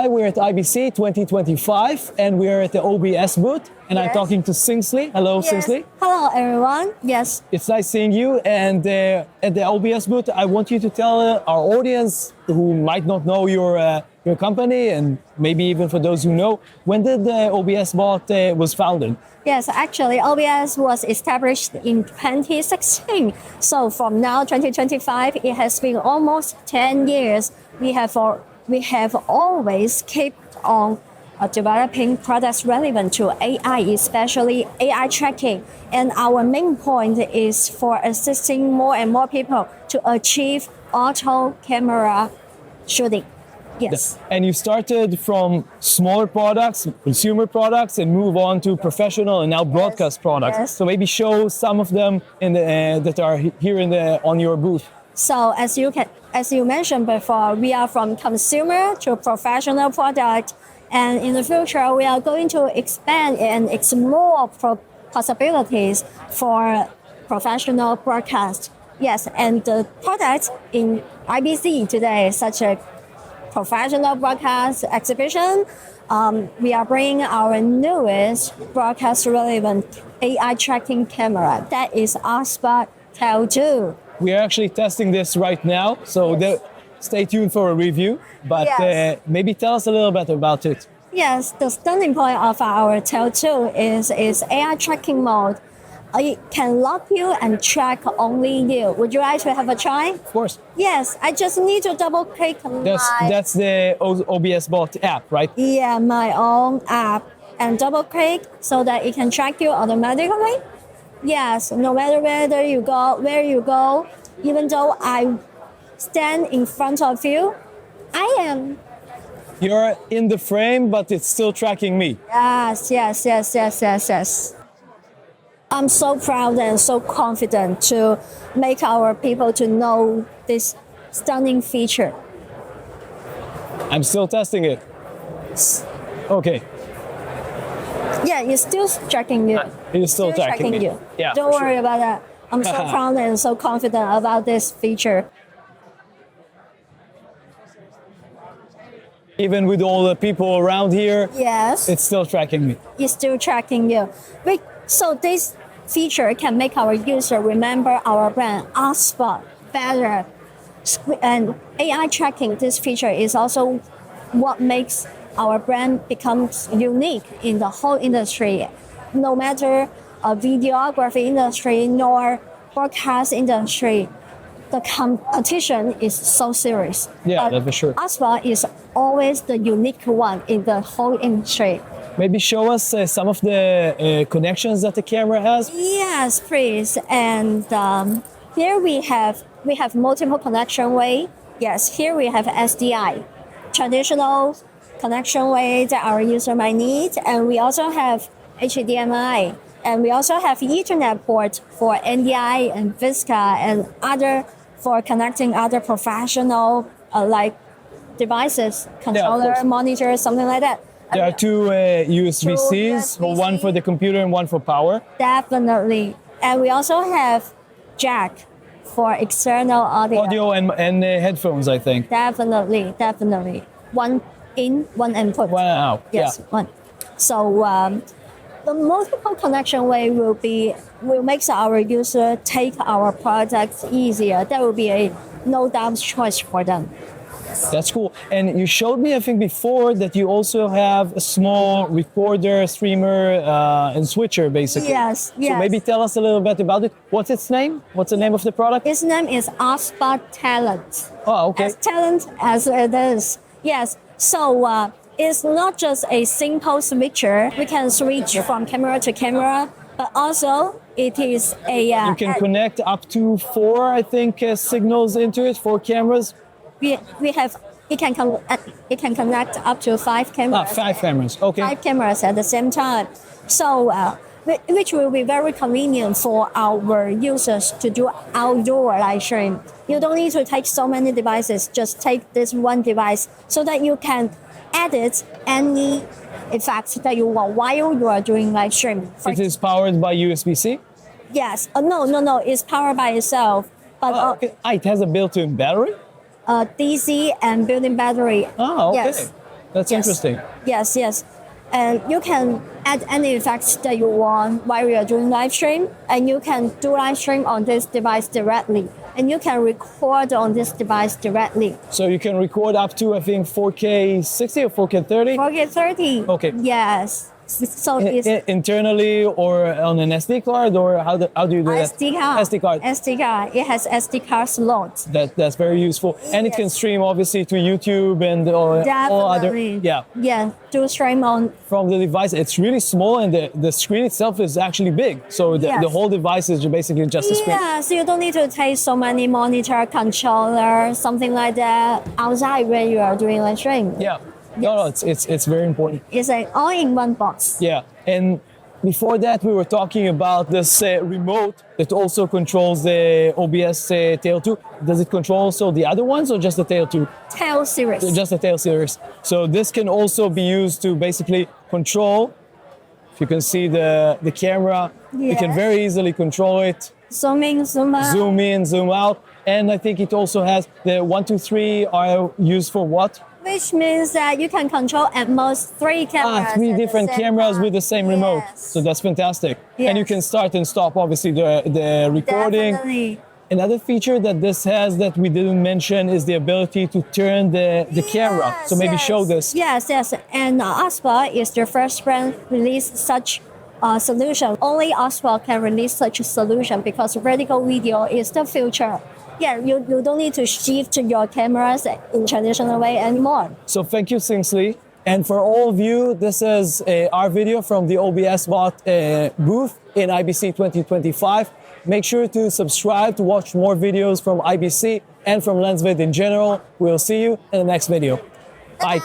Hi, we're at IBC 2025 and we're at the OBS booth and I'm talking to Singsley. Hello, Singsley. Hello, everyone. Yes. It's nice seeing you. And at the OBS booth, I want you to tell our audience who might not know your company and maybe even for those who know, when did the OBSBOT was founded? Yes, actually, OBS was established in 2016. So from now, 2025, it has been almost 10 years. We have always kept on developing products relevant to AI, especially AI tracking. And our main point is for assisting more and more people to achieve auto camera shooting. Yes. And you started from smaller products, consumer products, and move on to professional and now broadcast products. Yes. So maybe show some of them in that are here on your booth. So as you mentioned before, we are from consumer to professional product, and in the future we are going to expand and explore possibilities for professional broadcast. Yes, and the products in IBC today, such as professional broadcast exhibition, we are bringing our newest broadcast relevant AI tracking camera. That is OBSBOT Tail 2. We are actually testing this right now, so stay tuned for a review. But maybe tell us a little bit about it. Yes, the starting point of our Tail 2 is AI tracking mode. It can lock you and track only you. Would you like to have a try? Of course. Yes, I just need to double click That's the OBSBOT app, right? Yeah, my own app, and double click so that it can track you automatically. Yes, no matter where you go, even though I stand in front of you, I am. You're in the frame, but it's still tracking me. Yes. I'm so proud and so confident to make our people to know this stunning feature. I'm still testing it. Okay. Yeah, it's still tracking you. It's still tracking me. You. Yeah, Don't worry about that. I'm so proud and so confident about this feature. Even with all the people around here, yes, it's still tracking me. It's still tracking you. So this feature can make our user remember our brand OBSBOT better. And AI tracking, this feature is also what makes our brand becomes unique in the whole industry. No matter a videography industry nor broadcast industry, the competition is so serious. Yeah, that's for sure. OBSBOT is always the unique one in the whole industry. Maybe show us some of the connections that the camera has. Yes, please. And here we have multiple connection way. Yes, here we have SDI, traditional connection way that our user might need, and we also have HDMI, and we also have Ethernet port for NDI and VISCA and other for connecting other professional like devices, controller, monitors, something like that. There are two USB-Cs, one for the computer and one for power. Definitely. And we also have jack for external audio. Audio and headphones, I think. Definitely. One in, one input. One out. Yes, one. So the multiple connection way will make our user take our products easier. That will be a no doubt choice for them. That's cool. And you showed me, I think, before that you also have a small recorder, streamer, and switcher, basically. Yes. So maybe tell us a little bit about it. What's its name? What's the name of the product? Its name is OBSBOT Talent. Oh, okay. As talent as it is. Yes. So it's not just a simple switcher. We can switch from camera to camera, but also it is a... you can connect up to 4, I think, signals into it, 4 cameras. We have it can connect up to 5 cameras. 5 cameras. Okay. 5 cameras at the same time. So which will be very convenient for our users to do outdoor live stream. You don't need to take so many devices. Just take this one device so that you can edit any effects that you want while you are doing live stream. It is powered by USB-C? Yes. No. It's powered by itself. But it has a built-in battery? DC and built-in battery. Oh, okay. Yes. That's Yes. interesting. Yes, yes. And you can add any effects that you want while you are doing live stream, and you can do live stream on this device directly, and you can record on this device directly. So you can record up to, I think, 4K 60 or 4K 30? 4K 30. Okay. Yes. So it's Internally or on an SD card, or how do you do that? SD card. SD card. SD card. It has SD card slots. That's very useful, and it can Yes. stream obviously to YouTube and all other. Definitely. Yeah, Yeah. Do stream on. from the device, it's really small, and the screen itself is actually big. So the Yes. whole device is basically just a screen. Yeah. So you don't need to take so many monitor, controller, something like that outside when you are doing live stream. Yeah. No, it's very important. It's an all-in-one box. Yeah, and before that, we were talking about this remote that also controls the OBS Tail 2. Does it control also the other ones, or just the Tail 2? Tail series. Just the Tail series. So this can also be used to basically control. If you can see the camera, you can Yes. very easily control it. Zoom in, zoom out. Zoom in, zoom out. And I think it also has the 1, 2, 3 are used for what? Which means that you can control at most 3 cameras. Three at the different same cameras time. with the same remote. Yes. So that's fantastic. And you Yes. can start and stop, obviously, the recording. Definitely. Another feature that this has that we didn't mention is the ability to turn the camera. So maybe show this. Yes, yes. And OBSBOT is the first brand release such a solution. Only OBSBOT can release such a solution because vertical video is the future. Yeah, you don't need to shift your cameras in traditional way anymore. So thank you, Singsley. And for all of you, this is our video from the OBSBOT booth in IBC 2025. Make sure to subscribe to watch more videos from IBC and from LensVid in general. We'll see you in the next video. Bye.